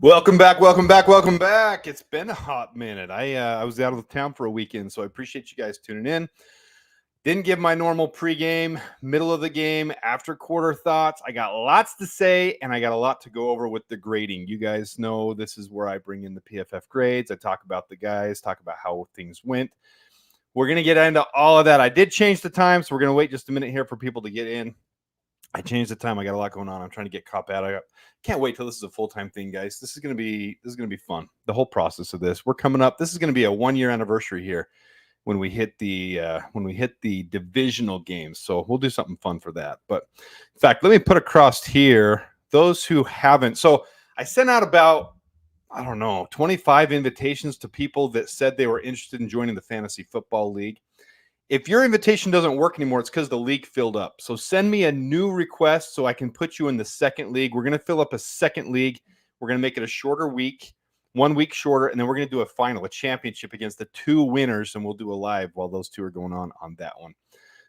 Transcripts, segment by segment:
Welcome back, welcome back, welcome back. It's been a hot minute. I was out of town for a weekend, so I appreciate you guys tuning in. Didn't give my normal pregame, middle of the game, after quarter thoughts. I got lots to say, and I got a lot to go over with the grading. You guys know this is where I bring in the PFF grades. I talk about the guys, talk about how things went. We're going to get into all of that. I did change the time, so we're going to wait just a minute here for people to get in. I changed the time. I got a lot going on. I'm trying to get caught out. I can't wait till this is a full-time thing, guys. This is gonna be fun. The whole process of this. We're coming up. This is gonna be a 1-year anniversary here when we hit the divisional games. So we'll do something fun for that. But in fact, let me put across here those who haven't. So I sent out about 25 invitations to people that said they were interested in joining the fantasy football league. If your invitation doesn't work anymore, it's because the league filled up. So send me a new request so I can put you in the second league. We're going to fill up a second league. We're going to make it a shorter week, 1 week shorter, and then we're going to do a final, a championship against the two winners, and we'll do a live while those two are going on that one.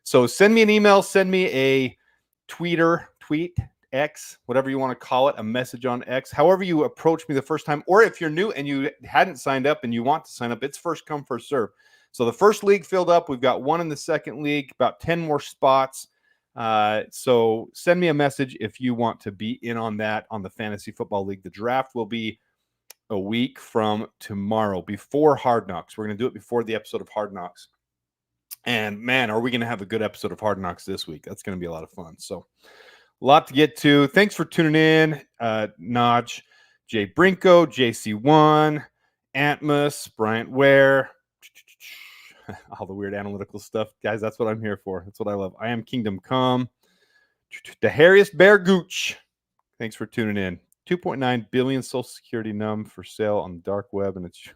So send me an email, send me a tweet, X, whatever you want to call it, a message on X, however you approach me the first time, or if you're new and you hadn't signed up and you want to sign up, it's first come, first serve. So the first league filled up. We've got one in the second league, about 10 more spots. So send me a message if you want to be in on that on the Fantasy Football League. The draft will be a week from tomorrow, before Hard Knocks. We're going to do it before the episode of Hard Knocks. And, man, are we going to have a good episode of Hard Knocks this week. That's going to be a lot of fun. So a lot to get to. Thanks for tuning in. Naj, Jay Brinko, JC1, Antmus, Bryant Ware, all the weird analytical stuff. Guys, that's what I'm here for. That's what I love. I am Kingdom Come. The hairiest bear gooch. Thanks for tuning in. 2.9 billion Social Security num for sale on the dark web, and it's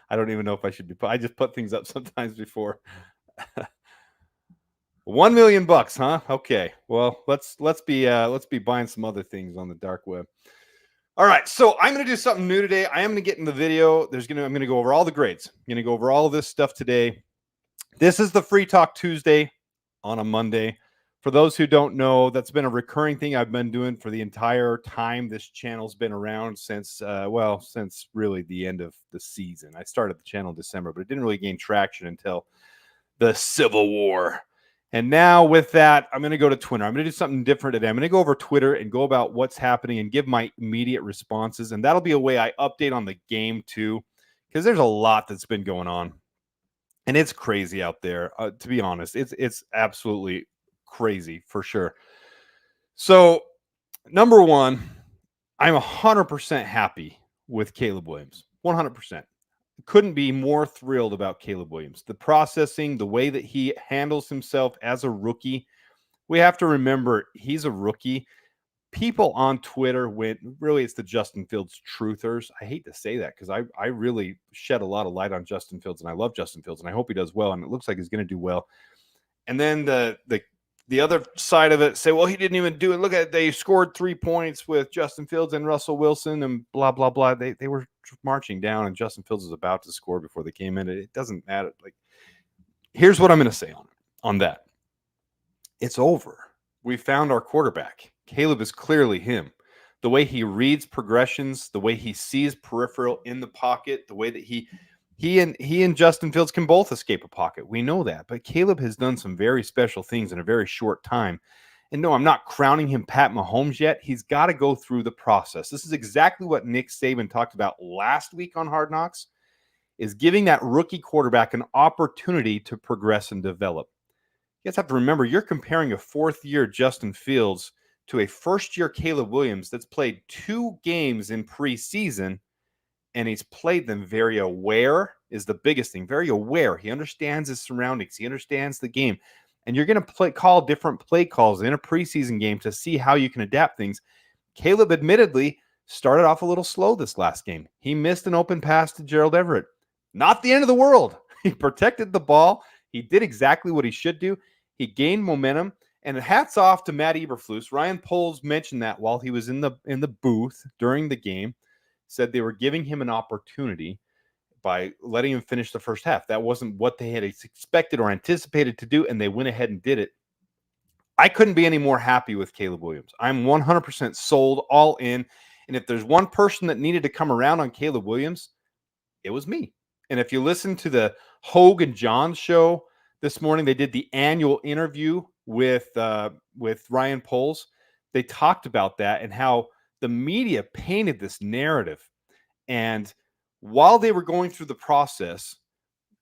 I don't even know if I should be I just put things up sometimes before. $1 million, huh? Okay. Well, let's be buying some other things on the dark web. All right, so I'm going to do something new today. I am going to get in the video. I'm going to go over all the grades. I'm going to go over all of this stuff today. This is the Free Talk Tuesday on a Monday. For those who don't know, that's been a recurring thing I've been doing for the entire time this channel's been around since really the end of the season. I started the channel in December, but it didn't really gain traction until the Civil War. And now with that, I'm going to go to Twitter. I'm going to do something different today. I'm going to go over Twitter and go about what's happening and give my immediate responses. And that'll be a way I update on the game too, because there's a lot that's been going on. And it's crazy out there. To be honest, it's absolutely crazy for sure. So number one, I'm 100% happy with Caleb Williams. 100%. Couldn't be more thrilled about Caleb Williams. The processing, the way that he handles himself as a rookie. We have to remember he's a rookie. People on Twitter it's the Justin Fields truthers. I hate to say that because I really shed a lot of light on Justin Fields, and I love Justin Fields, and I hope he does well, and it looks like he's going to do well. And then the other side of it say, well, he didn't even do it. Look at it. They scored 3 points with Justin Fields and Russell Wilson and blah, blah, blah. They were marching down, and Justin Fields was about to score before they came in. It doesn't matter. Like, here's what I'm going to say on that. It's over. We found our quarterback. Caleb is clearly him. The way he reads progressions, the way he sees peripheral in the pocket, the way that he and Justin Fields can both escape a pocket. We know that. But Caleb has done some very special things in a very short time. And no, I'm not crowning him Pat Mahomes yet. He's got to go through the process. This is exactly what Nick Saban talked about last week on Hard Knocks, is giving that rookie quarterback an opportunity to progress and develop. You guys have to remember, you're comparing a fourth-year Justin Fields to a first-year Caleb Williams that's played 2 games in preseason, and he's played them very aware is the biggest thing. Very aware. He understands his surroundings. He understands the game. And you're going to call different play calls in a preseason game to see how you can adapt things. Caleb admittedly started off a little slow this last game. He missed an open pass to Gerald Everett. Not the end of the world. He protected the ball. He did exactly what he should do. He gained momentum. And hats off to Matt Eberflus. Ryan Poles mentioned that while he was in the booth during the game. Said they were giving him an opportunity by letting him finish the first half. That wasn't what they had expected or anticipated to do, and they went ahead and did it. I couldn't be any more happy with Caleb Williams. I'm 100% sold, all in. And if there's one person that needed to come around on Caleb Williams, it was me. And if you listen to the Hogue and John show this morning, they did the annual interview with Ryan Poles. They talked about that and how the media painted this narrative. And while they were going through the process,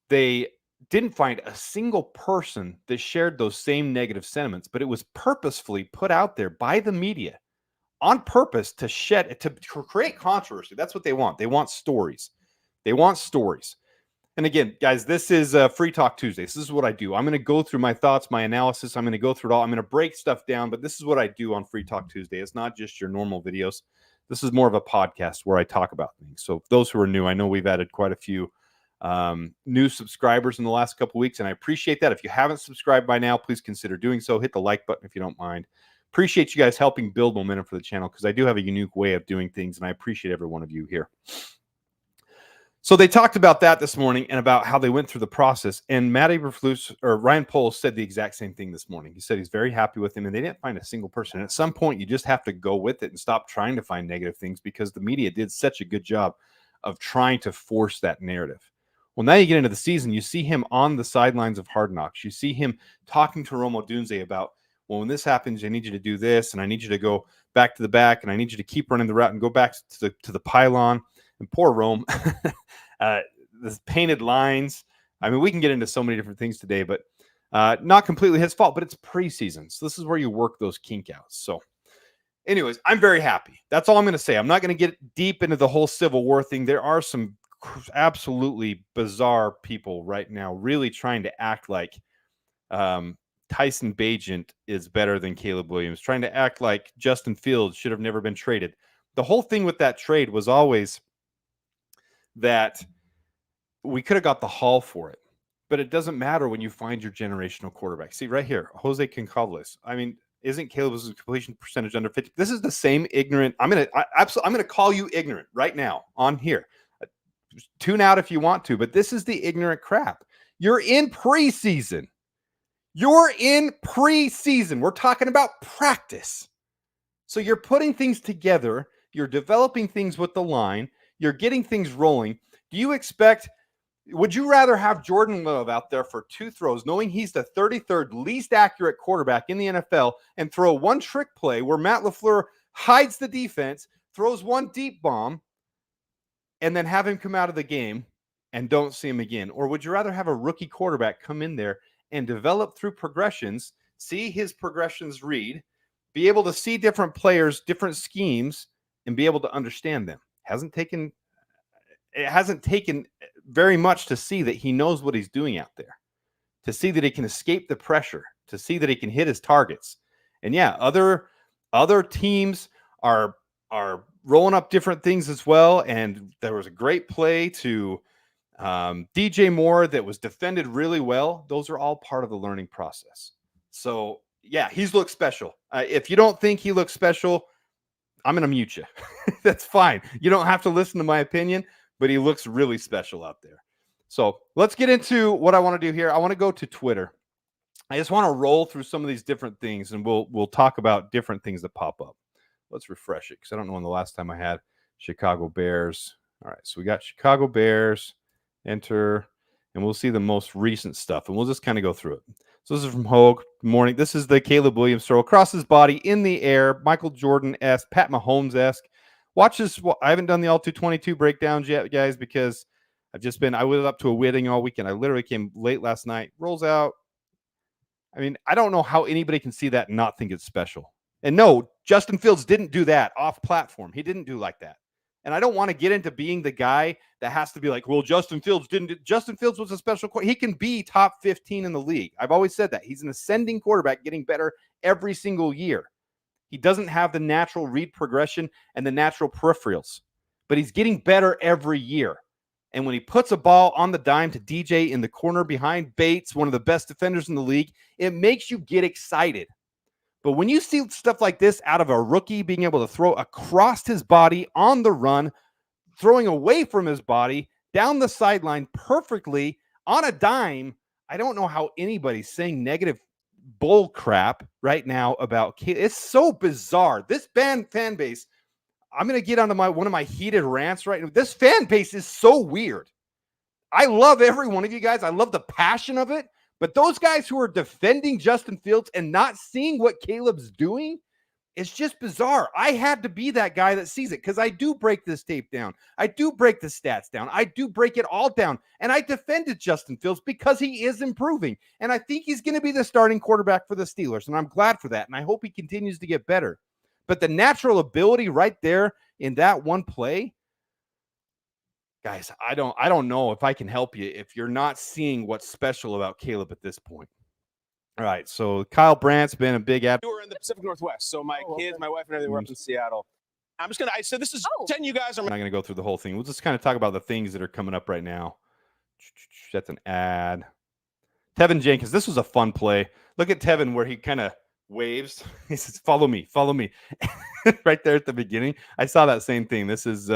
they didn't find a single person that shared those same negative sentiments, but it was purposefully put out there by the media on purpose to create controversy. That's what they want. They want stories. They want stories. And again, guys, this is Free Talk Tuesday. This is what I do. I'm going to go through my thoughts, my analysis. I'm going to go through it all. I'm going to break stuff down, but this is what I do on Free Talk Tuesday. It's not just your normal videos. This is more of a podcast where I talk about things. So those who are new, I know we've added quite a few new subscribers in the last couple of weeks, and I appreciate that. If you haven't subscribed by now, please consider doing so. Hit the like button if you don't mind. Appreciate you guys helping build momentum for the channel, because I do have a unique way of doing things, and I appreciate every one of you here. So they talked about that this morning and about how they went through the process. And Matt Eberflus or Ryan Poles said the exact same thing this morning. He said he's very happy with him, and they didn't find a single person. And at some point, you just have to go with it and stop trying to find negative things, because the media did such a good job of trying to force that narrative. Well, now you get into the season, you see him on the sidelines of Hard Knocks. You see him talking to Rome Odunze about, well, when this happens, I need you to do this, and I need you to go back to the back, and I need you to keep running the route and go back to the pylon. And poor Rome, the painted lines. I mean, we can get into so many different things today, but not completely his fault, but it's preseason. So this is where you work those kink outs. So anyways, I'm very happy. That's all I'm going to say. I'm not going to get deep into the whole Civil War thing. There are some absolutely bizarre people right now really trying to act like Tyson Bagent is better than Caleb Williams, trying to act like Justin Fields should have never been traded. The whole thing with that trade was always that we could have got the haul for it, but it doesn't matter when you find your generational quarterback. See right here, Jose Goncalves. I mean, isn't Caleb's completion percentage under 50? This is the same ignorant. I'm gonna call you ignorant right now on here. Tune out if you want to, but this is the ignorant crap. You're in preseason. You're in preseason. We're talking about practice. So you're putting things together. You're developing things with the line. You're getting things rolling. Would you rather have Jordan Love out there for 2 throws, knowing he's the 33rd least accurate quarterback in the NFL, and throw one trick play where Matt LaFleur hides the defense, throws one deep bomb, and then have him come out of the game and don't see him again? Or would you rather have a rookie quarterback come in there and develop through progressions, see his progressions read, be able to see different players, different schemes, and be able to understand them? It hasn't taken very much to see that he knows what he's doing out there, to see that he can escape the pressure, to see that he can hit his targets. And yeah, other teams are rolling up different things as well. And there was a great play to DJ Moore that was defended really well. Those are all part of the learning process. So yeah, he's looked special. If you don't think he looks special, I'm going to mute you. That's fine. You don't have to listen to my opinion, but he looks really special out there. So let's get into what I want to do here. I want to go to Twitter. I just want to roll through some of these different things, and we'll talk about different things that pop up. Let's refresh it, because I don't know when the last time I had Chicago Bears. All right, so we got Chicago Bears, enter, and we'll see the most recent stuff, and we'll just kind of go through it. So this is from Hogue. Good morning. This is the Caleb Williams throw across his body in the air, Michael Jordan-esque, Pat Mahomes-esque. Watch this. I haven't done the all 222 breakdowns yet, guys, because I was up to a wedding all weekend. I literally came late last night. Rolls out. I mean, I don't know how anybody can see that and not think it's special. And no, Justin Fields didn't do that off platform. He didn't do like that. And I don't want to get into being the guy that has to be like, well, Justin Fields was a special quarterback. He can be top 15 in the league. I've always said that. He's an ascending quarterback, getting better every single year. He doesn't have the natural read progression and the natural peripherals, but he's getting better every year. And when he puts a ball on the dime to DJ in the corner behind Bates, one of the best defenders in the league, it makes you get excited. But when you see stuff like this out of a rookie being able to throw across his body on the run, throwing away from his body, down the sideline perfectly on a dime, I don't know how anybody's saying negative bull crap right now about Caleb. It's so bizarre. This fan base, I'm going to get onto one of my heated rants right now. This fan base is so weird. I love every one of you guys. I love the passion of it. But those guys who are defending Justin Fields and not seeing what Caleb's doing, it's just bizarre. I had to be that guy that sees it because I do break this tape down. I do break the stats down. I do break it all down. And I defended Justin Fields because he is improving. And I think he's going to be the starting quarterback for the Steelers. And I'm glad for that. And I hope he continues to get better. But the natural ability right there in that one play, guys, I don't know if I can help you if you're not seeing what's special about Caleb at this point. All right, so Kyle Brandt's been a big advocate. We were in the Pacific Northwest, so my kids, my wife, and everything were up in Seattle. I said this is 10 you guys are. I'm not going to go through the whole thing. We'll just kind of talk about the things that are coming up right now. That's an ad. Tevin Jenkins, this was a fun play. Look at Tevin where he kind of waves. He says, follow me. Right there at the beginning. I saw that same thing. This is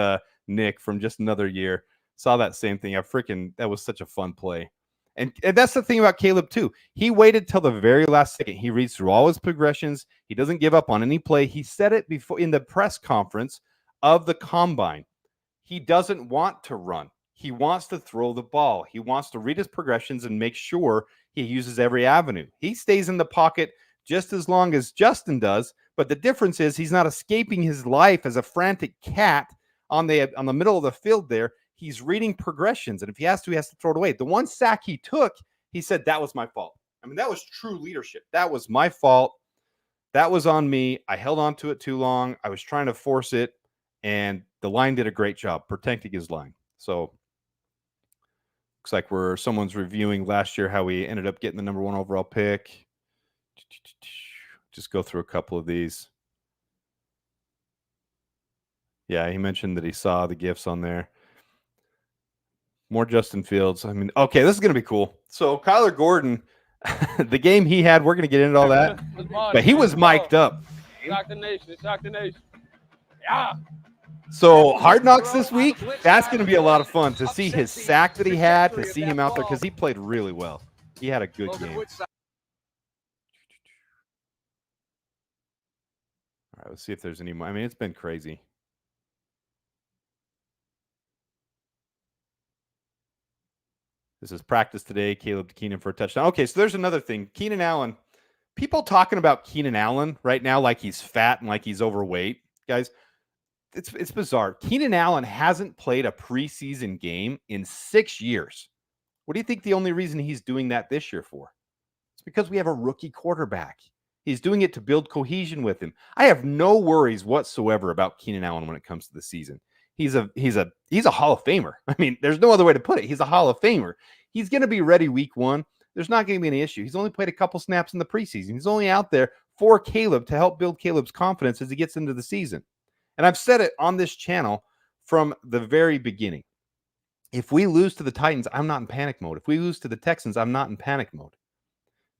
Nick from Just Another Year. Saw that same thing. That was such a fun play. And that's the thing about Caleb, too. He waited till the very last second. He reads through all his progressions. He doesn't give up on any play. He said it before in the press conference of the combine. He doesn't want to run. He wants to throw the ball. He wants to read his progressions and make sure he uses every avenue. He stays in the pocket just as long as Justin does. But the difference is he's not escaping his life as a frantic cat on the middle of the field there. He's reading progressions, and if he has to throw it away. The one sack he took, he said, that was my fault. I mean, that was true leadership. That was my fault. That was on me. I held on to it too long. I was trying to force it, and the line did a great job protecting his line. So looks like someone's reviewing last year how we ended up getting the number 1 overall pick. Just go through a couple of these. Yeah, he mentioned that he saw the gifts on there. More Justin Fields. I mean, okay, this is going to be cool. So Kyler Gordon, the game he had, we're going to get into all that. But he was mic'd up. Shock the nation. Shock the nation. Yeah. So Hard Knocks this week, that's going to be a lot of fun to see his sack that he had, to see him out there because he played really well. He had a good game. All right, let's see if there's any more. I mean, it's been crazy. This is practice today. Caleb to Keenan for a touchdown. Okay, so there's another thing. Keenan Allen. People talking about Keenan Allen right now like he's fat and like he's overweight. Guys, it's bizarre. Keenan Allen hasn't played a preseason game in 6 years. What do you think the only reason he's doing that this year for? It's because we have a rookie quarterback. He's doing it to build cohesion with him. I have no worries whatsoever about Keenan Allen when it comes to the season. He's a Hall of Famer. I mean, there's no other way to put it. He's a Hall of Famer. He's going to be ready week 1. There's not going to be any issue. He's only played a couple snaps in the preseason. He's only out there for Caleb to help build Caleb's confidence as he gets into the season. And I've said it on this channel from the very beginning. If we lose to the Titans, I'm not in panic mode. If we lose to the Texans, I'm not in panic mode.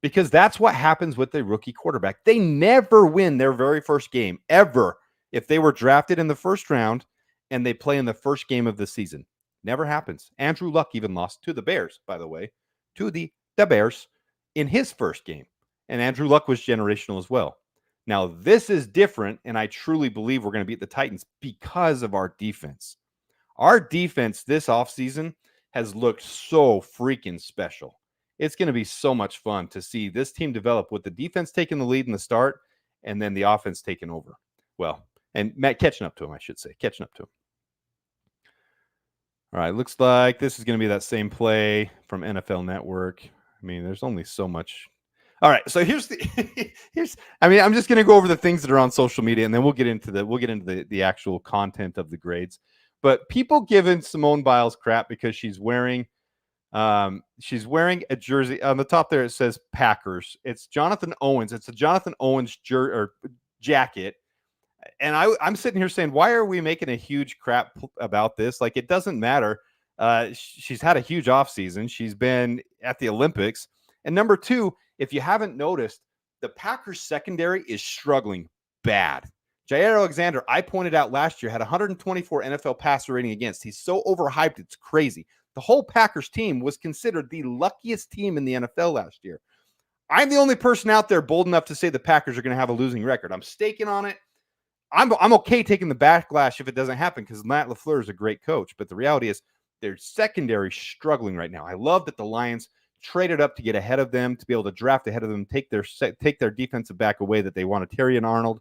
Because that's what happens with the rookie quarterback. They never win their very first game, ever, if they were drafted in the first round and they play in the first game of the season. Never happens. Andrew Luck even lost to the Bears, by the way, to the Bears in his first game. And Andrew Luck was generational as well. Now, this is different, and I truly believe we're going to beat the Titans because of our defense. Our defense this offseason has looked so freaking special. It's going to be so much fun to see this team develop with the defense taking the lead in the start and then the offense taking over. Well, and Matt catching up to him, I should say. Catching up to him. All right, looks like this is going to be that same play from NFL Network. I mean, there's only so much. All right, so I'm just going to go over the things that are on social media, and then we'll get into the actual content of the grades. But people giving Simone Biles crap because she's wearing a jersey on the top there. It says Packers. It's Jonathan Owens. It's a Jonathan Owens jacket. And I'm sitting here saying, why are we making a huge crap about this? Like, it doesn't matter. She's had a huge offseason. She's been at the Olympics. And number 2, if you haven't noticed, the Packers secondary is struggling bad. Jair Alexander, I pointed out last year, had 124 NFL passer rating against. He's so overhyped, it's crazy. The whole Packers team was considered the luckiest team in the NFL last year. I'm the only person out there bold enough to say the Packers are going to have a losing record. I'm staking on it. I'm okay taking the backlash if it doesn't happen because Matt LaFleur is a great coach. But the reality is their secondary struggling right now. I love that the Lions traded up to get ahead of them, to be able to draft ahead of them, take their defensive back away that they wanted, Terry and Arnold.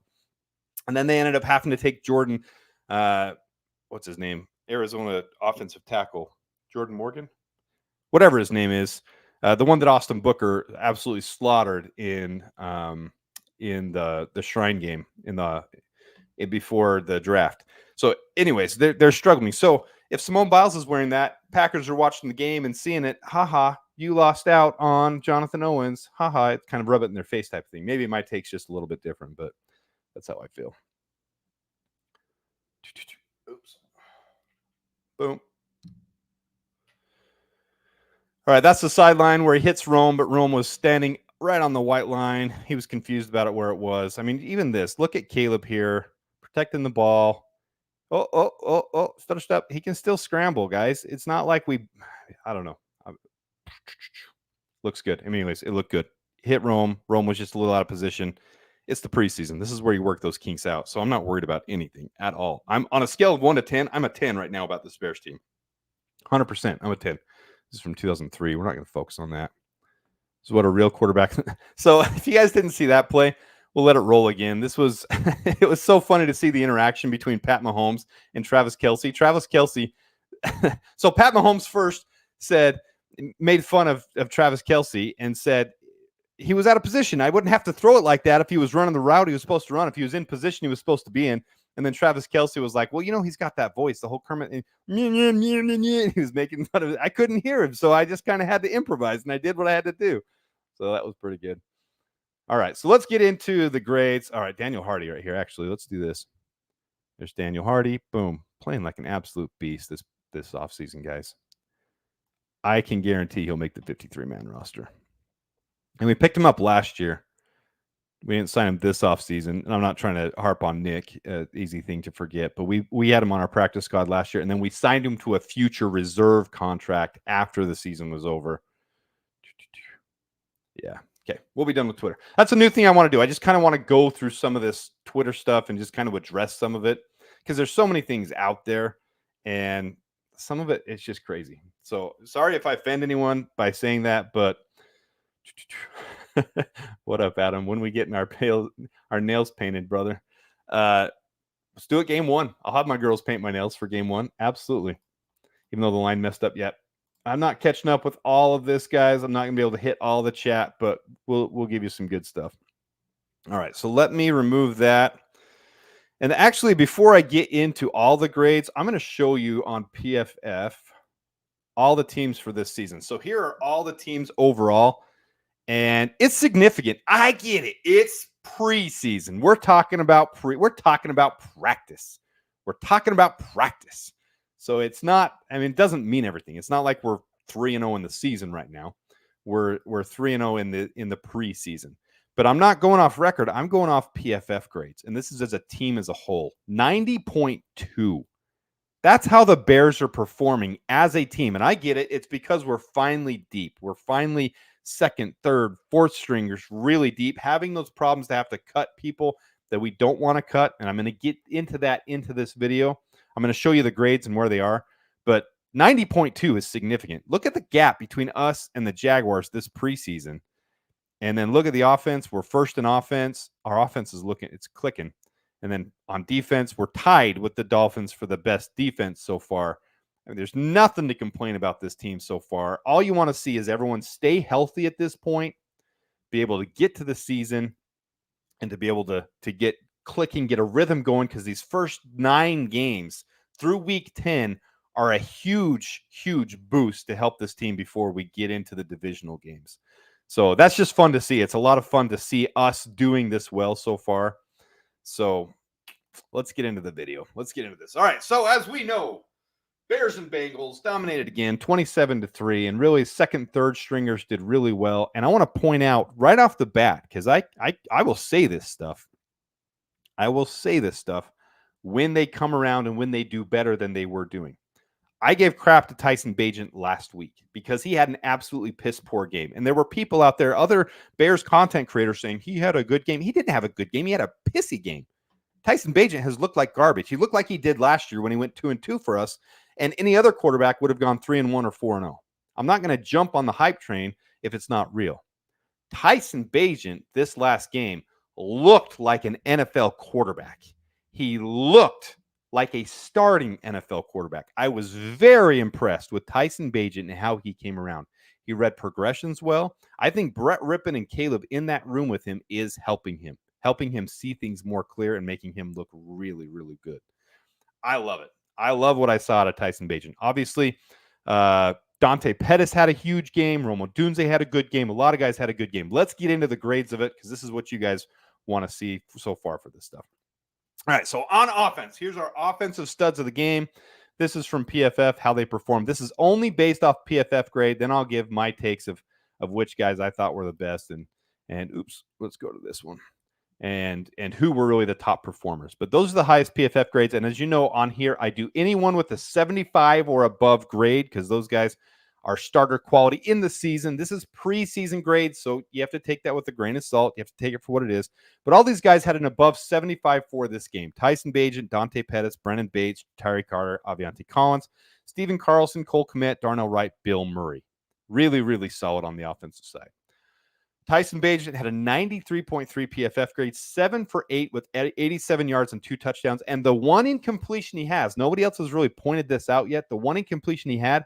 And then they ended up having to take Jordan, what's his name? Arizona offensive tackle, Jordan Morgan? Whatever his name is. The one that Austin Booker absolutely slaughtered in the Shrine game before the draft. So anyways, they're struggling. So if Simone Biles is wearing that, Packers are watching the game and seeing it, haha, you lost out on Jonathan Owens, haha, it kind of rub it in their face type of thing. Maybe my take's just a little bit different, but that's how I feel. Oops. Boom. All right, that's the sideline where he hits Rome, but Rome was standing right on the white line. He was confused about it where it was. I mean, even this, look at Caleb here, protecting the ball. Stutter step. He can still scramble, guys. It's not like I don't know. Looks good. I mean, anyways, it looked good. Hit Rome. Rome was just a little out of position. It's the preseason. This is where you work those kinks out. So I'm not worried about anything at all. I'm on a scale of 1 to 10. I'm a 10 right now about this Bears team. 100%. I'm a 10. This is from 2003. We're not going to focus on that. This is what a real quarterback. So if you guys didn't see that play, we'll let it roll again. This was, it was so funny to see the interaction between Pat Mahomes and Travis Kelce. Travis Kelce. So Pat Mahomes first made fun of Travis Kelce and said he was out of position. I wouldn't have to throw it like that if he was running the route he was supposed to run. If he was in position he was supposed to be in. And then Travis Kelce was like, well, he's got that voice, the whole Kermit. He was making fun of it. I couldn't hear him, so I just kind of had to improvise, and I did what I had to do. So that was pretty good. All right, so let's get into the grades. All right, Daniel Hardy right here. Actually, let's do this. There's Daniel Hardy. Boom. Playing like an absolute beast this offseason, guys. I can guarantee he'll make the 53-man roster. And we picked him up last year. We didn't sign him this offseason. And I'm not trying to harp on Nick, easy thing to forget. But we had him on our practice squad last year. And then we signed him to a future reserve contract after the season was over. Yeah. Okay. We'll be done with Twitter. That's a new thing I want to do. I just kind of want to go through some of this Twitter stuff and just kind of address some of it. Because there's so many things out there. And some of it's just crazy. So sorry if I offend anyone by saying that, but what up, Adam? When we getting our nails painted, brother? Let's do it game 1. I'll have my girls paint my nails for game 1. Absolutely. Even though the line messed up yet. I'm not catching up with all of this, guys. I'm not gonna be able to hit all the chat, but we'll give you some good stuff. All right, so let me remove that. And actually, before I get into all the grades, I'm going to show you on PFF all the teams for this season. So here are all the teams overall, and it's significant. I get it. It's preseason. We're talking about practice. We're talking about practice. So it's not, it doesn't mean everything. It's not like we're 3-0 in the season right now. We're 3-0 in the preseason. But I'm not going off record. I'm going off PFF grades. And this is as a team as a whole. 90.2. That's how the Bears are performing as a team. And I get it. It's because we're finally deep. We're finally second, third, fourth stringers really deep, having those problems to have to cut people that we don't want to cut. And I'm going to get into that into this video. I'm going to show you the grades and where they are. But 90.2 is significant. Look at the gap between us and the Jaguars this preseason. And then look at the offense. We're first in offense. Our offense is it's clicking. And then on defense, we're tied with the Dolphins for the best defense so far. There's nothing to complain about this team so far. All you want to see is everyone stay healthy at this point, be able to get to the season, and to be able to get clicking, get a rhythm going, because these first 9 games through week 10 are a huge, huge boost to help this team before we get into the divisional games. So that's just fun to see. It's a lot of fun to see us doing this well so far. So let's get into the video. Let's get into this. All right. So as we know, Bears and Bengals dominated again, 27-3, and really second, third stringers did really well. And I want to point out right off the bat, because I will say this stuff. I will say this stuff when they come around and when they do better than they were doing. I gave crap to Tyson Bagent last week because he had an absolutely piss poor game. And there were people out there, other Bears content creators saying he had a good game. He didn't have a good game. He had a pissy game. Tyson Bagent has looked like garbage. He looked like he did last year when he went 2-2 for us, and any other quarterback would have gone 3-1 or 4-0. I'm not going to jump on the hype train if it's not real. Tyson Bagent this last game looked like an NFL quarterback. He looked like a starting NFL quarterback. I was very impressed with Tyson Bagent and how he came around. He read progressions well. I think Brett Rippon and Caleb in that room with him is helping him see things more clear and making him look really, really good. I love it. I love what I saw out of Tyson Bagent. Obviously, Dante Pettis had a huge game. Romo Dunze had a good game. A lot of guys had a good game. Let's get into the grades of it because this is what you guys want to see so far for this stuff. All right, so on offense, here's our offensive studs of the game. This is from PFF, how they performed. This is only based off PFF grade. Then I'll give my takes of which guys I thought were the best. And oops, let's go to this one. And who were really the top performers. But those are the highest PFF grades. And as you know, on here, I do anyone with a 75 or above grade because those guys are starter quality in the season. This is preseason grades, so you have to take that with a grain of salt. You have to take it for what it is. But all these guys had an above 75 for this game. Tyson Bagent, Dante Pettis, Brennan Bates, Tyree Carter, Aviante Collins, Stephen Carlson, Cole Kmet, Darnell Wright, Bill Murray. Really, really solid on the offensive side. Tyson Bagent had a 93.3 PFF grade, 7 for 8 with 87 yards and 2 touchdowns. And the one incompletion he has, nobody else has really pointed this out yet. The one incompletion he had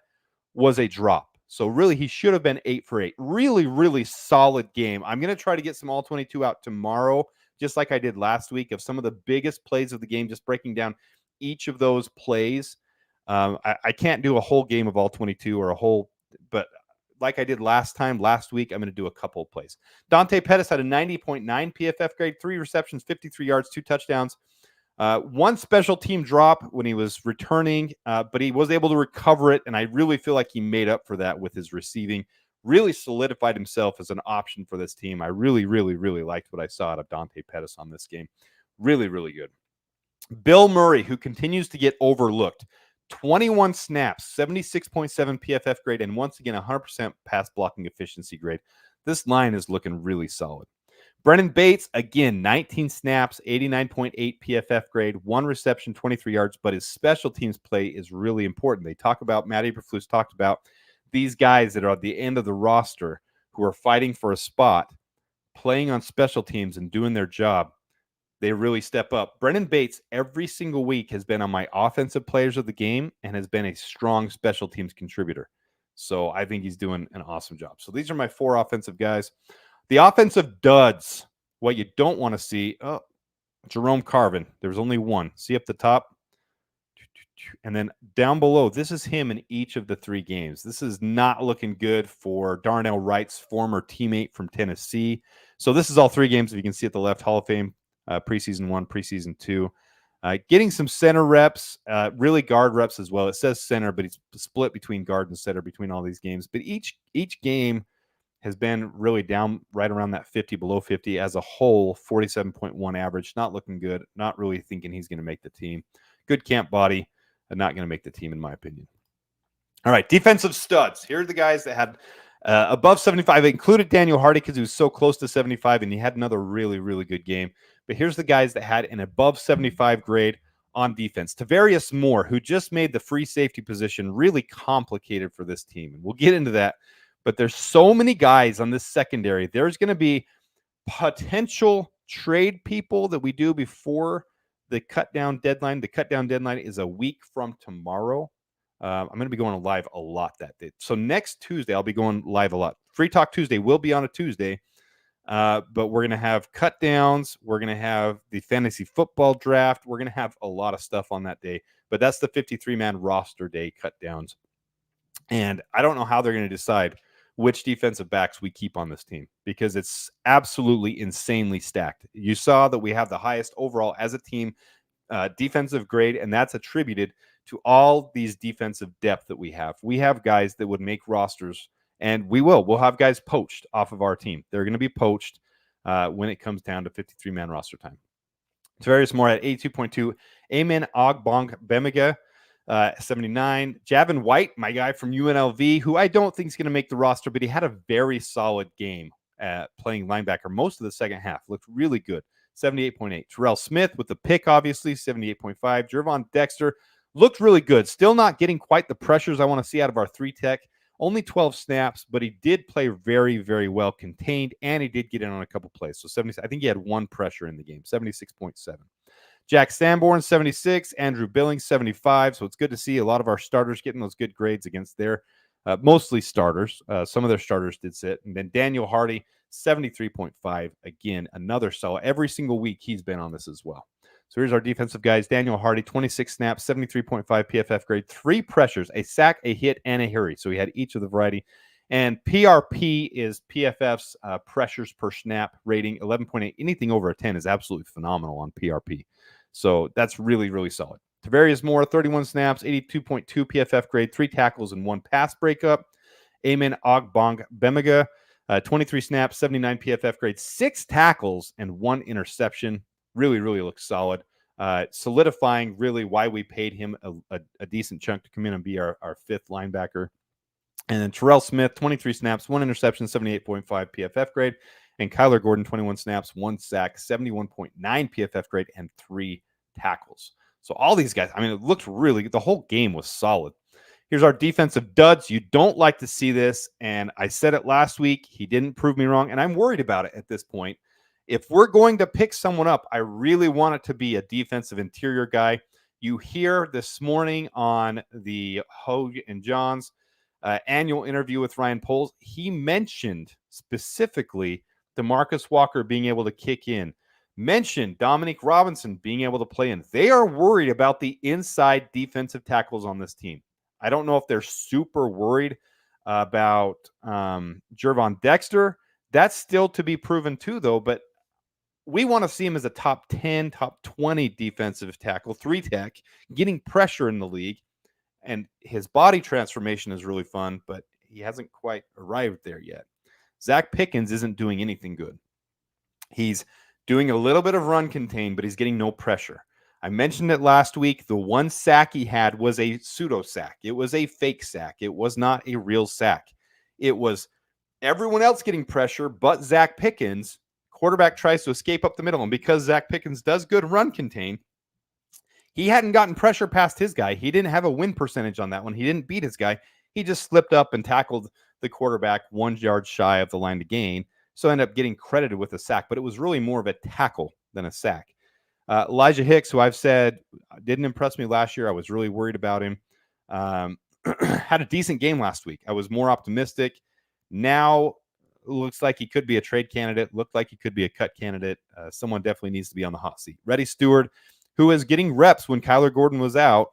was a drop. So really, he should have been 8 for 8. Really, really solid game. I'm going to try to get some all 22 out tomorrow, just like I did last week, of some of the biggest plays of the game, just breaking down each of those plays. I can't do a whole game of all 22 or a whole, but like I did last week, I'm going to do a couple of plays. Dante Pettis had a 90.9 PFF grade, 3 receptions, 53 yards, 2 touchdowns. One special team drop when he was returning, but he was able to recover it, and I really feel like he made up for that with his receiving. Really solidified himself as an option for this team. I really, really, really liked what I saw out of Dante Pettis on this game. Really, really good. Bill Murray, who continues to get overlooked. 21 snaps, 76.7 PFF grade, and once again, 100% pass blocking efficiency grade. This line is looking really solid. Brennan Bates, again, 19 snaps, 89.8 PFF grade, 1 reception, 23 yards, but his special teams play is really important. They talk about, Matt Eberflus talked about these guys that are at the end of the roster who are fighting for a spot, playing on special teams and doing their job. They really step up. Brennan Bates every single week has been on my offensive players of the game and has been a strong special teams contributor. So I think he's doing an awesome job. So these are my 4 offensive guys. The offensive duds, what you don't want to see. Oh, Jerome Carvin. There's only one. See up the top? And then down below, this is him in each of the 3 games. This is not looking good for Darnell Wright's former teammate from Tennessee. So this is all 3 games, if you can see at the left, Hall of Fame. Preseason 1, preseason 2. Getting some center reps, really guard reps as well. It says center, but he's split between guard and center between all these games. But each game has been really down right around that 50, below 50 as a whole, 47.1 average. Not looking good. Not really thinking he's going to make the team. Good camp body, and not going to make the team in my opinion. All right, defensive studs. Here are the guys that had above 75. I included Daniel Hardy because he was so close to 75, and he had another really, really good game. But here's the guys that had an above 75 grade on defense. Tavarius Moore, who just made the free safety position really complicated for this team. And we'll get into that. But there's so many guys on this secondary. There's going to be potential trade people that we do before the cut down deadline. The cut down deadline is a week from tomorrow. I'm going to be going live a lot that day. So next Tuesday, I'll be going live a lot. Free Talk Tuesday will be on a Tuesday. But we're going to have cut downs. We're going to have the fantasy football draft. We're going to have a lot of stuff on that day. But that's the 53-man roster day cut downs. And I don't know how they're going to decide which defensive backs we keep on this team because it's absolutely insanely stacked. You saw that we have the highest overall as a team defensive grade, and that's attributed to all these defensive depth that we have. We have guys that would make rosters, and we'll have guys poached off of our team. They're going to be poached when it comes down to 53-man roster time. Tavarius Moore at 82.2. Amen Ogbong Bemiga, 79. Javin White, my guy from UNLV, who I don't think is going to make the roster, but he had a very solid game playing linebacker most of the second half. Looked really good. 78.8. Terrell Smith with the pick, obviously, 78.5. Jervon Dexter looked really good. Still not getting quite the pressures I want to see out of our 3-tech. Only 12 snaps, but he did play very, very well contained, and he did get in on a couple plays. So 70, I think he had one pressure in the game, 76.7. Jack Sanborn, 76. Andrew Billings, 75. So it's good to see a lot of our starters getting those good grades against their mostly starters. Some of their starters did sit. And then Daniel Hardy, 73.5. Again, another solid. Every single week he's been on this as well. So here's our defensive guys. Daniel Hardy, 26 snaps, 73.5 PFF grade, 3 pressures, a sack, a hit, and a hurry. So he had each of the variety. And PRP is PFF's pressures per snap rating, 11.8. Anything over a 10 is absolutely phenomenal on PRP. So that's really, really solid. Tavarius Moore, 31 snaps, 82.2 PFF grade, 3 tackles, and 1 pass breakup. Amen Ogbong Bemiga, 23 snaps, 79 PFF grade, 6 tackles, and 1 interception. Really, really looks solid. Solidifying really why we paid him a decent chunk to come in and be our 5th linebacker. And then Terrell Smith, 23 snaps, 1 interception, 78.5 PFF grade. And Kyler Gordon, 21 snaps, 1 sack, 71.9 PFF grade, and 3 tackles. So all these guys, I mean, it looked really good. The whole game was solid. Here's our defensive duds. You don't like to see this, and I said it last week. He didn't prove me wrong, and I'm worried about it at this point. If we're going to pick someone up, I really want it to be a defensive interior guy. You hear this morning on the Hogue and Johns annual interview with Ryan Poles, he mentioned specifically DeMarcus Walker being able to kick in, mentioned Dominique Robinson being able to play in. They are worried about the inside defensive tackles on this team. I don't know if they're super worried about Jervon Dexter. That's still to be proven too, though, but we want to see him as a top 10, top 20 defensive tackle, 3-tech, getting pressure in the league. And his body transformation is really fun, but he hasn't quite arrived there yet. Zach Pickens isn't doing anything good. He's doing a little bit of run contain, but he's getting no pressure. I mentioned it last week. The 1 sack he had was a pseudo sack. It was a fake sack. It was not a real sack. It was everyone else getting pressure, but Zach Pickens. Quarterback tries to escape up the middle, and because Zach Pickens does good run contain, he hadn't gotten pressure past his guy. He didn't have a win percentage on that one. He didn't beat his guy. He just slipped up and tackled the quarterback 1 yard shy of the line to gain, so ended up getting credited with a sack, but it was really more of a tackle than a sack. Elijah Hicks, who I've said didn't impress me last year. I was really worried about him. Had a decent game last week. I was more optimistic. Now looks like he could be a trade candidate, looked like he could be a cut candidate. Someone definitely needs to be on the hot seat. Reddy Stewart, who is getting reps when Kyler Gordon was out,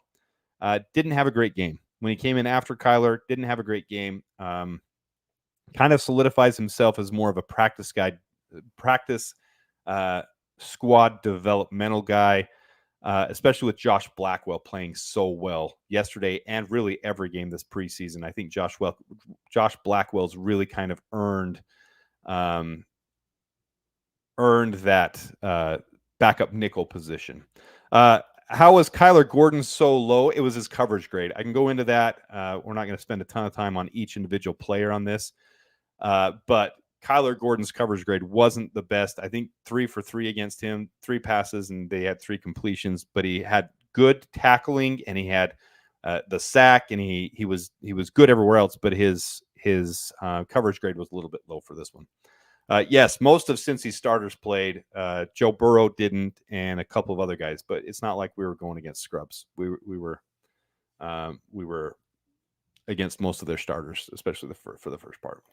didn't have a great game. When he came in after Kyler, didn't have a great game. Kind of solidifies himself as more of a practice guy, practice squad developmental guy, especially with Josh Blackwell playing so well yesterday and really every game this preseason. I think Josh Blackwell's really kind of earned that backup nickel position. How was Kyler Gordon so low? It was his coverage grade. I can go into that. We're not going to spend a ton of time on each individual player on this, but Kyler Gordon's coverage grade wasn't the best. I think 3 for 3 against him, 3 passes, and they had 3 completions. But he had good tackling, and he had the sack, and he was good everywhere else. But his coverage grade was a little bit low for this one. Yes, most of Cincy's starters played. Joe Burrow didn't, and a couple of other guys. But it's not like we were going against scrubs. We were against most of their starters, especially for the first part.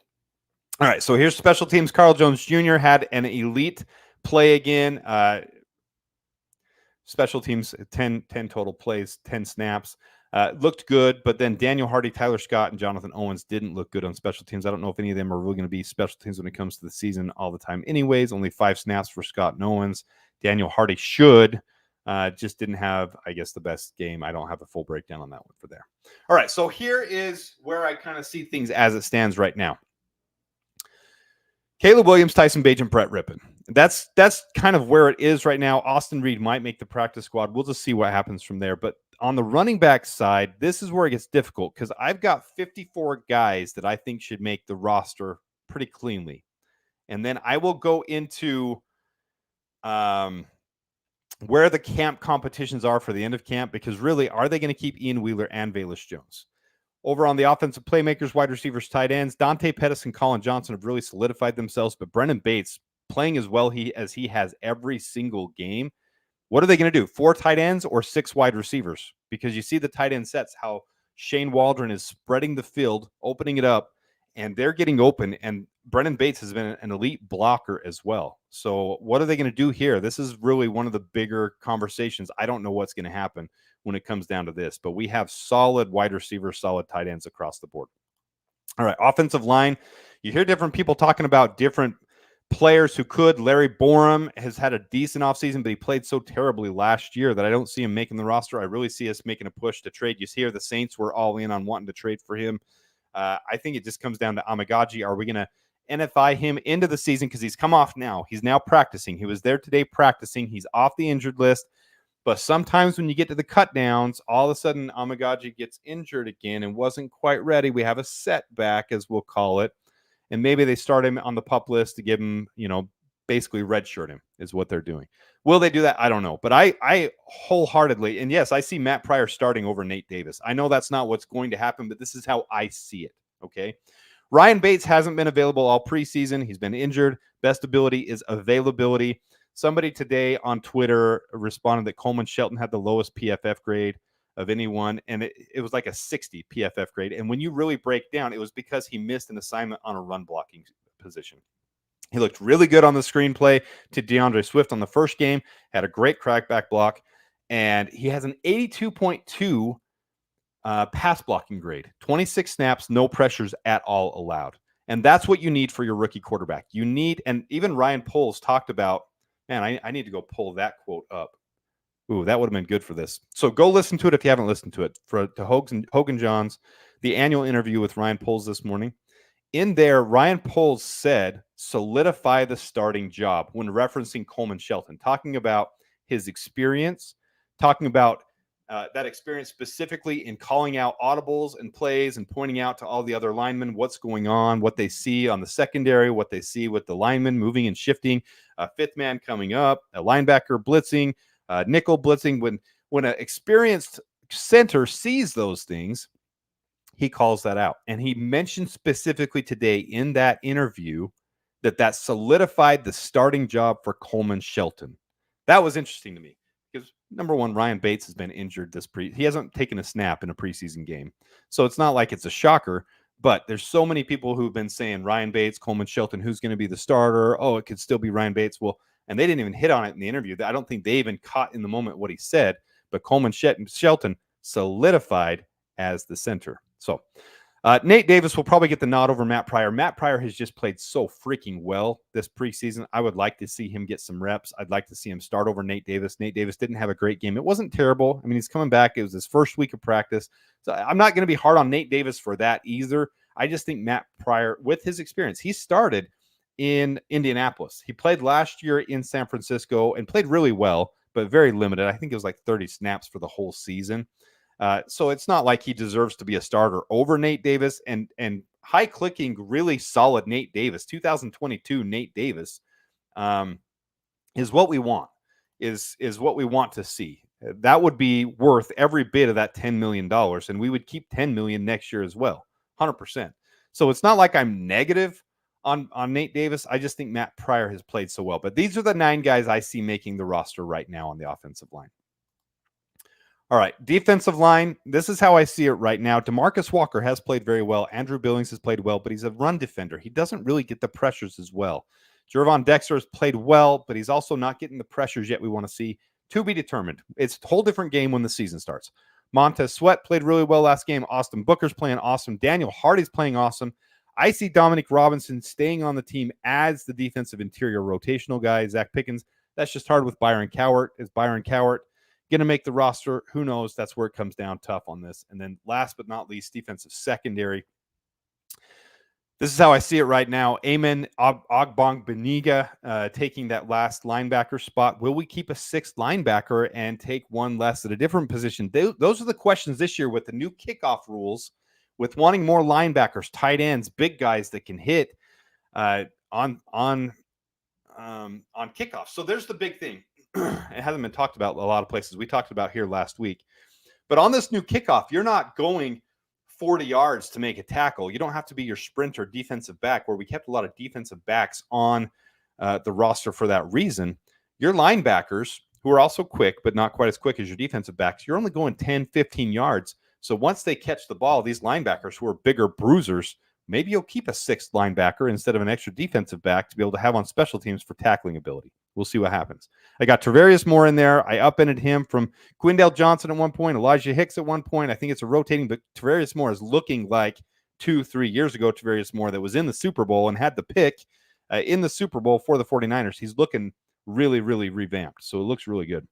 All right, so here's special teams. Carl Jones Jr. had an elite play again. Special teams, 10 total plays, 10 snaps. Looked good, but then Daniel Hardy, Tyler Scott, and Jonathan Owens didn't look good on special teams. I don't know if any of them are really going to be special teams when it comes to the season all the time anyways. Only 5 snaps for Scott and Owens. Daniel Hardy should. Just didn't have, I guess, the best game. I don't have a full breakdown on that one for there. All right, so here is where I kind of see things as it stands right now. Caleb Williams, Tyson Bagent, and Brett Rippon. That's kind of where it is right now. Austin Reed might make the practice squad. We'll just see what happens from there. But on the running back side, this is where it gets difficult because I've got 54 guys that I think should make the roster pretty cleanly. And then I will go into where the camp competitions are for the end of camp, because really, are they going to keep Ian Wheeler and Velus Jones? Over on the offensive playmakers, wide receivers, tight ends, Dante Pettis and Colin Johnson have really solidified themselves, but Brendan Bates playing as well as he has every single game. What are they going to do? 4 tight ends or 6 wide receivers? Because you see the tight end sets, how Shane Waldron is spreading the field, opening it up, and they're getting open. And Brendan Bates has been an elite blocker as well. So what are they going to do here? This is really one of the bigger conversations. I don't know what's going to happen when it comes down to this, but we have solid wide receivers, solid tight ends across the board. All right, offensive line. You hear different people talking about different players who could. Larry Borum has had a decent offseason, but he played so terribly last year that I don't see him making the roster. I really see us making a push to trade. You hear the Saints were all in on wanting to trade for him. I think it just comes down to Amagaji. Are we going to NFI him into the season? Because he's come off now. He's now practicing. He was there today practicing. He's off the injured list. But sometimes when you get to the cut downs, all of a sudden Amagaji gets injured again and wasn't quite ready. We have a setback, as we'll call it. And maybe they start him on the pup list to give him, basically redshirt him is what they're doing. Will they do that? I don't know. But I wholeheartedly, and yes, I see Matt Pryor starting over Nate Davis. I know that's not what's going to happen, but this is how I see it. Okay. Ryan Bates hasn't been available all preseason. He's been injured. Best ability is availability. Somebody today on Twitter responded that Coleman Shelton had the lowest PFF grade of anyone, and it was like a 60 PFF grade. And when you really break down, it was because he missed an assignment on a run blocking position. He looked really good on the screenplay to DeAndre Swift on the first game, had a great crackback block, and he has an 82.2 pass blocking grade. 26 snaps, no pressures at all allowed. And that's what you need for your rookie quarterback. You need, and even Ryan Poles talked about, man, I need to go pull that quote up. Ooh, that would have been good for this. So go listen to it if you haven't listened to it. To Hogan Johns, the annual interview with Ryan Poles this morning. In there, Ryan Poles said, solidify the starting job when referencing Coleman Shelton, talking about his experience, talking about that experience specifically in calling out audibles and plays and pointing out to all the other linemen what's going on, what they see on the secondary, what they see with the linemen moving and shifting, a fifth man coming up, a linebacker blitzing, nickel blitzing. When an experienced center sees those things, he calls that out. And he mentioned specifically today in that interview that solidified the starting job for Coleman Shelton. That was interesting to me because, number one, Ryan Bates has been injured he hasn't taken a snap in a preseason game. So it's not like it's a shocker, but there's so many people who've been saying Ryan Bates, Coleman Shelton, who's going to be the starter? Oh, it could still be Ryan Bates. Well, and they didn't even hit on it in the interview. I don't think they even caught in the moment what he said, but Coleman Shelton solidified as the center. So Nate Davis will probably get the nod over Matt Pryor. Matt Pryor has just played so freaking well this preseason. I would like to see him get some reps. I'd like to see him start over Nate Davis. Nate Davis didn't have a great game. It wasn't terrible. I mean, he's coming back. It was his first week of practice. So I'm not going to be hard on Nate Davis for that either. I just think Matt Pryor, with his experience, he started in Indianapolis. He played last year in San Francisco and played really well, but very limited. I think it was like 30 snaps for the whole season. So it's not like he deserves to be a starter over Nate Davis, and high clicking, really solid Nate Davis, 2022 Nate Davis, is what we want, is what we want to see. That would be worth every bit of that $10 million, and we would keep $10 million next year as well, 100%. So it's not like I'm negative on Nate Davis. I just think Matt Pryor has played so well. But these are the 9 guys I see making the roster right now on the offensive line. All right, defensive line, this is how I see it right now. DeMarcus Walker has played very well. Andrew Billings has played well, but he's a run defender. He doesn't really get the pressures as well. Jervon Dexter has played well, but he's also not getting the pressures yet we want to see. To be determined. It's a whole different game when the season starts. Montez Sweat played really well last game. Austin Booker's playing awesome. Daniel Hardy's playing awesome. I see Dominic Robinson staying on the team as the defensive interior rotational guy. Zach Pickens, that's just hard with Byron Cowart. Is Byron Cowart going to make the roster? Who knows? That's where it comes down tough on this. And then last but not least, defensive secondary. This is how I see it right now. Amen Ogbongbemiga taking that last linebacker spot. Will we keep a 6th linebacker and take one less at a different position? Those are the questions this year with the new kickoff rules, with wanting more linebackers, tight ends, big guys that can hit on on kickoff. So there's the big thing. It hasn't been talked about a lot of places. We talked about here last week. But on this new kickoff, you're not going 40 yards to make a tackle. You don't have to be your sprinter defensive back, where we kept a lot of defensive backs on the roster for that reason. Your linebackers, who are also quick, but not quite as quick as your defensive backs, you're only going 10, 15 yards. So once they catch the ball, these linebackers who are bigger bruisers, maybe you'll keep a sixth linebacker instead of an extra defensive back to be able to have on special teams for tackling ability. We'll see what happens. I got Travarius Moore in there. I upended him from Quindale Johnson at one point, Elijah Hicks at one point. I think it's a rotating, but Travarius Moore is looking like 2-3 years ago Travarius Moore that was in the Super Bowl and had the pick in the Super Bowl for the 49ers. He's looking really, really revamped. So it looks really good.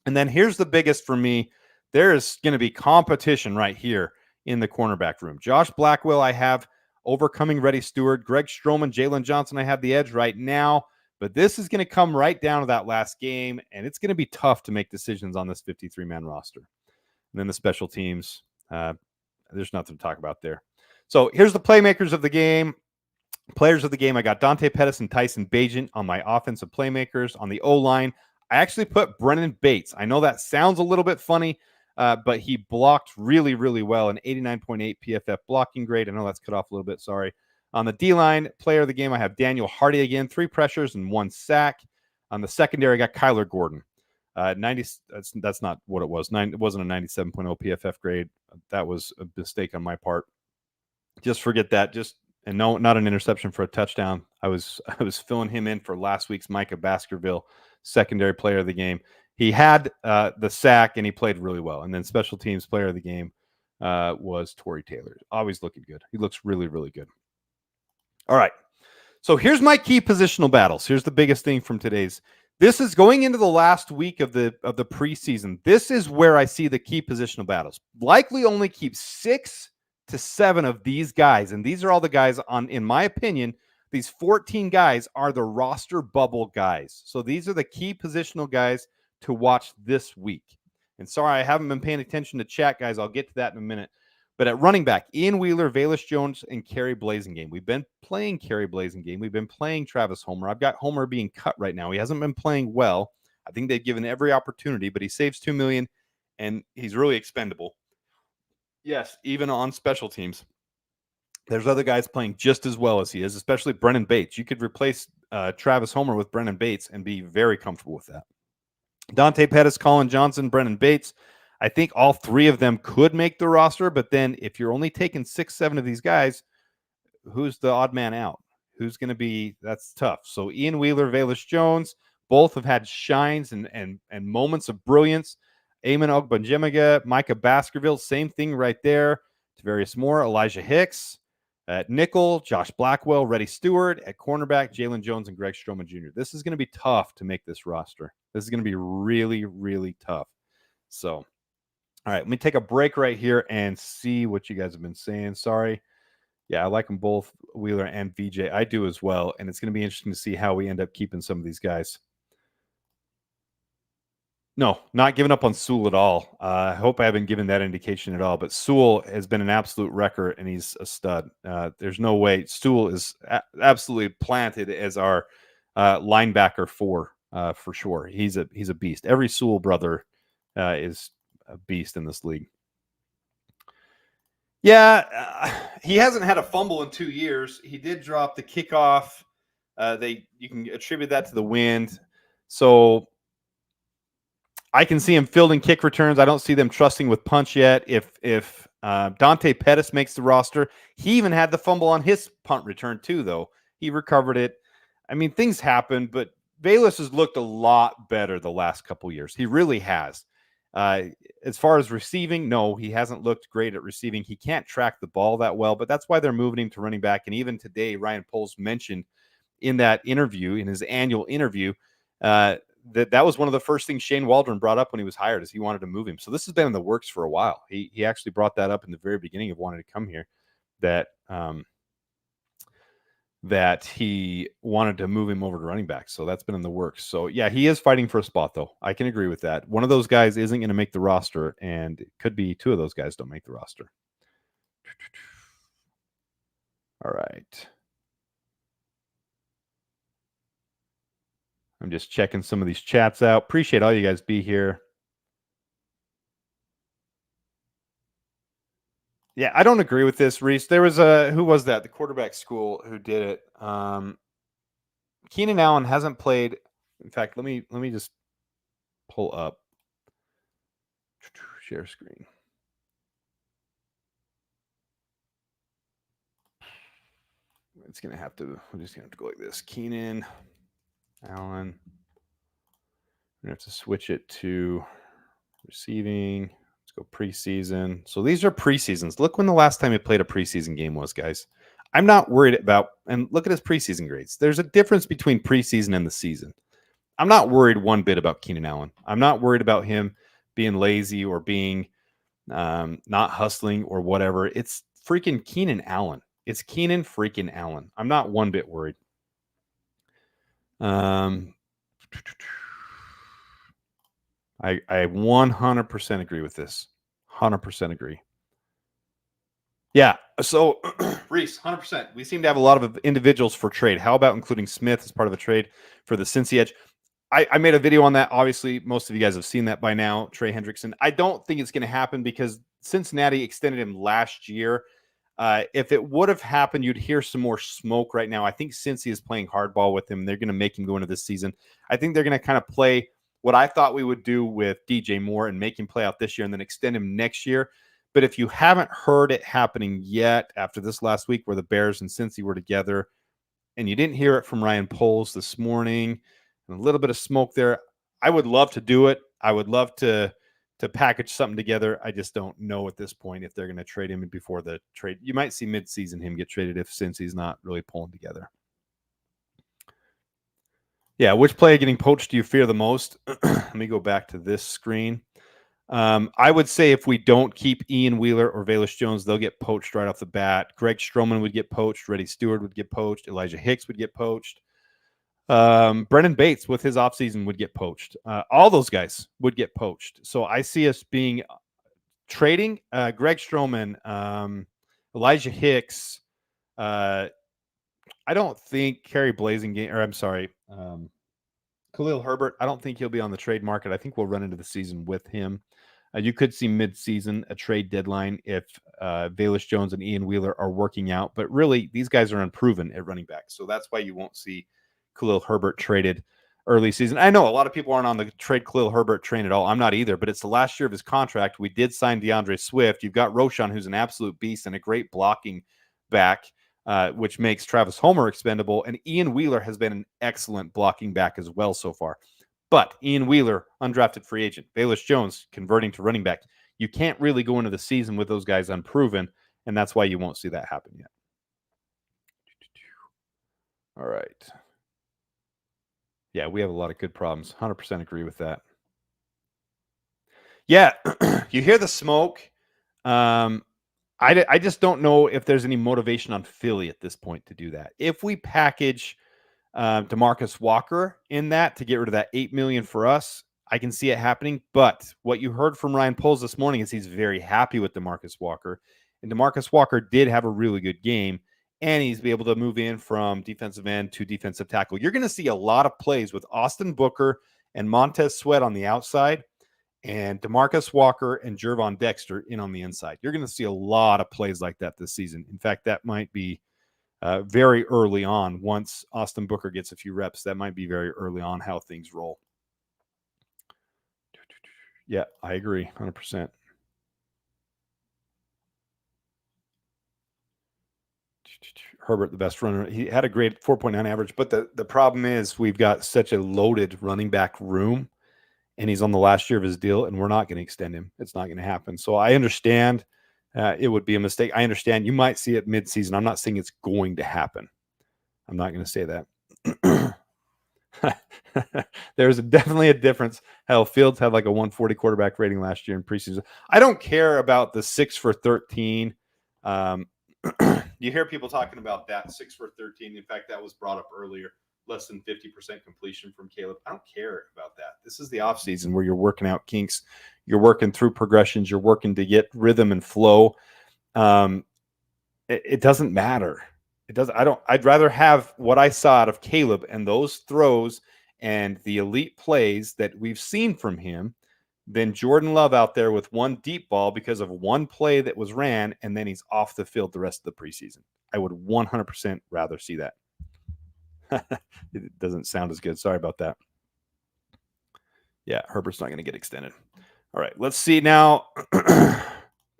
And then here's the biggest for me. There is going to be competition right here in the cornerback room. Josh Blackwell, I have overcoming Reddy Stewart. Greg Stroman, Jalen Johnson, I have the edge right now. But this is going to come right down to that last game, and it's going to be tough to make decisions on this 53-man roster. And then the special teams, there's nothing to talk about there. So here's the playmakers of the game. Players of the game, I got Dante Pettis and Tyson Bagent on my offensive playmakers. On the O-line, I actually put Brennan Bates. I know that sounds a little bit funny, but he blocked really, really well, an 89.8 PFF blocking grade. I know that's cut off a little bit, sorry. On the D-line, player of the game, I have Daniel Hardy again, 3 pressures and 1 sack. On the secondary, I got Kyler Gordon. 90. That's not what it was. It wasn't a 97.0 PFF grade. That was a mistake on my part. Just forget that. And no, not an interception for a touchdown. I was filling him in for last week's Micah Baskerville, secondary player of the game. He had the sack, and he played really well. And then special teams player of the game was Torrey Taylor. Always looking good. He looks really, really good. All right. So here's my key positional battles. Here's the biggest thing from today's. This is going into the last week of the preseason. This is where I see the key positional battles. Likely only keep 6 to 7 of these guys. And these are all the guys on, in my opinion, these 14 guys are the roster bubble guys. So these are the key positional guys to watch this week. And sorry, I haven't been paying attention to chat, guys. I'll get to that in a minute. But at running back, Ian Wheeler, Velus Jones, and Kerry Blasingame. We've been playing Kerry Blasingame. We've been playing Travis Homer. I've got Homer being cut right now. He hasn't been playing well. I think they've given every opportunity, but he saves $2 million, and he's really expendable. Yes, even on special teams. There's other guys playing just as well as he is, especially Brennan Bates. You could replace Travis Homer with Brennan Bates and be very comfortable with that. Dante Pettis, Colin Johnson, Brennan Bates. I think all 3 of them could make the roster, but then if you're only taking 6, 7 of these guys, who's the odd man out? Who's going to be? That's tough. So Ian Wheeler, Velus Jones, both have had shines and moments of brilliance. Eamon Ogbonjemiga, Micah Baskerville, same thing right there. Travarius Moore, Elijah Hicks. At nickel, Josh Blackwell, Reddy Stewart. At cornerback, Jalen Jones and Greg Stroman Jr. This is going to be tough to make this roster. This is going to be really, really tough. So, all right, let me take a break right here and see what you guys have been saying. Sorry. Yeah, I like them both, Wheeler and VJ. I do as well, and it's going to be interesting to see how we end up keeping some of these guys. No, not giving up on Sewell at all. I hope I haven't given that indication at all, but Sewell has been an absolute wrecker, and he's a stud. There's no way. Sewell is absolutely planted as our linebacker for sure. He's a beast. Every Sewell brother is a beast in this league. Yeah, he hasn't had a fumble in 2 years. He did drop the kickoff. You can attribute that to the wind. So I can see him fielding kick returns. I don't see them trusting with punch yet. If Dante Pettis makes the roster, he even had the fumble on his punt return too, though. He recovered it. I mean, things happen, but Velus has looked a lot better the last couple years. He really has. As far as receiving, no, he hasn't looked great at receiving. He can't track the ball that well, but that's why they're moving him to running back. And even today, Ryan Poles mentioned in that interview, in his annual interview, that was one of the first things Shane Waldron brought up when he was hired, is he wanted to move him. So this has been in the works for a while. He actually brought that up in the very beginning of wanting to come here, that he wanted to move him over to running back. So that's been in the works. So yeah, he is fighting for a spot, though. I can agree with that. One of those guys isn't going to make the roster, and it could be 2 of those guys don't make the roster. All right. I'm just checking some of these chats out. Appreciate all you guys be here. Yeah, I don't agree with this, Reese. There was who was that? The quarterback school who did it. Keenan Allen hasn't played. In fact, let me just pull up. Share screen. It's gonna have to. We're just gonna have to go like this. Keenan Allen. We're gonna have to switch it to receiving. Let's go preseason. So these are preseasons. Look when the last time he played a preseason game was, guys. I'm not worried about. And look at his preseason grades. There's a difference between preseason and the season. I'm not worried one bit about Keenan Allen. I'm not worried about him being lazy or being not hustling or whatever. It's freaking Keenan Allen. It's Keenan freaking Allen. I'm not one bit worried. I 100% agree with this. 100% agree. Yeah. So, Reese, 100%. We seem to have a lot of individuals for trade. How about including Smith as part of a trade for the Cincy edge? I made a video on that. Obviously, most of you guys have seen that by now. Trey Hendrickson. I don't think it's going to happen because Cincinnati extended him last year. If it would have happened, you'd hear some more smoke right now. I think Cincy is playing hardball with him. They're going to make him go into this season. I think they're going to kind of play what I thought we would do with DJ Moore and make him play out this year and then extend him next year. But if you haven't heard it happening yet after this last week where the Bears and Cincy were together, and you didn't hear it from Ryan Poles this morning, and a little bit of smoke there, I would love to do it. I would love to package something together. I just don't know at this point if they're going to trade him before the trade. You might see mid-season him get traded if Cincy's not really pulling together. Yeah, which player getting poached do you fear the most? Let me go back to this screen. I would say if we don't keep Ian Wheeler or Velus Jones, they'll get poached right off the bat. Greg Stroman would get poached. Reddy Stewart would get poached. Elijah Hicks would get poached. Brennan Bates with his offseason would get poached. All those guys would get poached. So I see us being trading Greg Stroman, Elijah Hicks. I don't think Kerry Blasingame, or I'm sorry, Khalil Herbert. I don't think he'll be on the trade market. I think we'll run into the season with him. You could see mid-season a trade deadline if Velus Jones and Ian Wheeler are working out. But really, these guys are unproven at running back. So that's why you won't see Khalil Herbert traded early season. I know a lot of people aren't on the trade Khalil Herbert train at all. I'm not either, but it's the last year of his contract. We did sign DeAndre Swift. You've got Roschon, who's an absolute beast and a great blocking back, which makes Travis Homer expendable. And Ian Wheeler has been an excellent blocking back as well so far. But Ian Wheeler, undrafted free agent. Velus Jones converting to running back. You can't really go into the season with those guys unproven, and that's why you won't see that happen yet. All right. Yeah, we have a lot of good problems. 100% agree with that. Yeah, you hear the smoke. I just don't know if there's any motivation on Philly at this point to do that. If we package DeMarcus Walker in that to get rid of that $8 million for us, I can see it happening. But what you heard from Ryan Poles this morning is he's very happy with DeMarcus Walker. And DeMarcus Walker did have a really good game. And he's be able to move in from defensive end to defensive tackle. You're going to see a lot of plays with Austin Booker and Montez Sweat on the outside and DeMarcus Walker and Jervon Dexter in on the inside. You're going to see a lot of plays like that this season. In fact, that might be very early on. Once Austin Booker gets a few reps, that might be very early on how things roll. Yeah, I agree 100%. Herbert, the best runner. He had a great 4.9 average, but the problem is we've got such a loaded running back room, and he's on the last year of his deal, and we're not going to extend him. It's not going to happen. So I understand it would be a mistake. I understand you might see it midseason. I'm not saying it's going to happen. I'm not going to say that. There's definitely a difference. Hell, Fields had like a 140 quarterback rating last year in preseason. I don't care about the 6 for 13. You hear people talking about that 6 for 13. In fact, that was brought up earlier. Less than 50% completion from Caleb. I don't care about that. This is the offseason where you're working out kinks. You're working through progressions. You're working to get rhythm and flow. It doesn't matter. It doesn't. I'd rather have what I saw out of Caleb and those throws and the elite plays that we've seen from him than Jordan Love out there with one deep ball because of one play that was ran, and then he's off the field the rest of the preseason. I would 100% rather see that. It doesn't sound as good. Sorry about that. Yeah, Herbert's not going to get extended. All right, let's see now.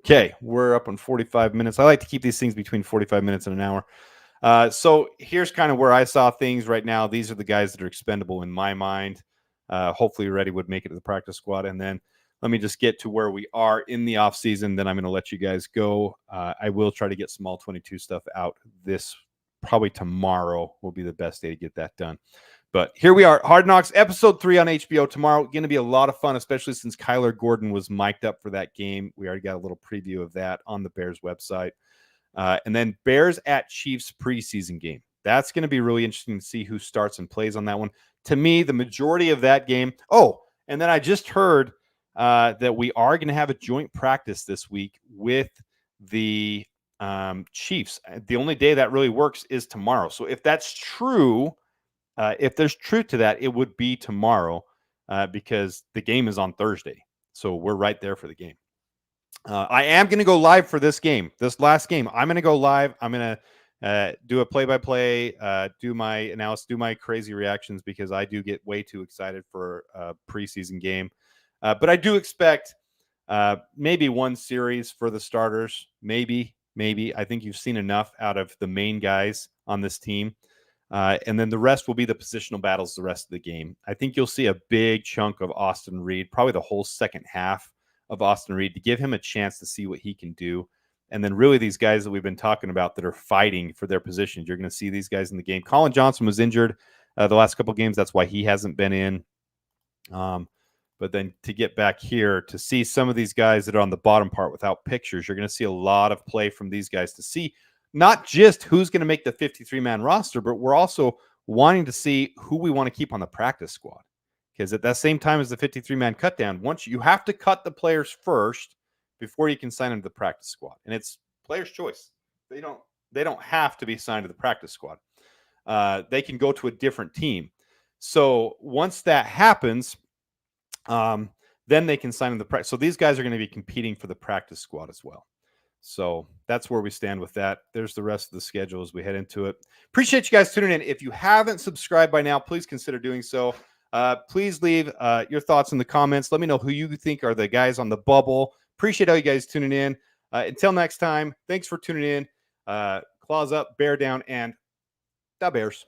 Okay, we're up on 45 minutes. I like to keep these things between 45 minutes and an hour. So here's kind of where I saw things right now. These are the guys that are expendable in my mind. Hopefully Reddy would make it to the practice squad. And then let me just get to where we are in the offseason. Then I'm going to let you guys go. I will try to get some all 22 stuff out this probably tomorrow will be the best day to get that done. But here we are, Hard Knocks, episode 3 on HBO tomorrow. Going to be a lot of fun, especially since Kyler Gordon was mic'd up for that game. We already got a little preview of that on the Bears website. And then Bears at Chiefs preseason game. That's going to be really interesting to see who starts and plays on that one. To me, the majority of that game. Oh, and then I just heard that we are going to have a joint practice this week with the Chiefs. The only day that really works is tomorrow. So if that's true, if there's truth to that, it would be tomorrow because the game is on Thursday. So we're right there for the game. I am going to go live for this game, this last game. I'm going to go live. I'm going to do a play-by-play, do my analysis, do my crazy reactions because I do get way too excited for a preseason game. But I do expect maybe one series for the starters. Maybe. I think you've seen enough out of the main guys on this team. And then the rest will be the positional battles the rest of the game. I think you'll see a big chunk of Austin Reed, probably the whole second half of Austin Reed, to give him a chance to see what he can do. And then really these guys that we've been talking about that are fighting for their positions, you're going to see these guys in the game. Colin Johnson was injured the last couple of games. That's why he hasn't been in. But then to get back here to see some of these guys that are on the bottom part without pictures, you're going to see a lot of play from these guys to see not just who's going to make the 53-man roster, but we're also wanting to see who we want to keep on the practice squad. Because at that same time as the 53-man cut down, once you have to cut the players first before you can sign them to the practice squad. And it's player's choice. They don't have to be signed to the practice squad. They can go to a different team. So once that happens, then they can sign in the practice. So these guys are going to be competing for the practice squad as well. So that's where we stand with that. There's the rest of the schedule as we head into it. Appreciate you guys tuning in. If you haven't subscribed by now, please consider doing so. Please leave your thoughts in the comments. Let me know who you think are the guys on the bubble. Appreciate all you guys tuning in. Until next time, thanks for tuning in. Claws up, bear down, and da Bears.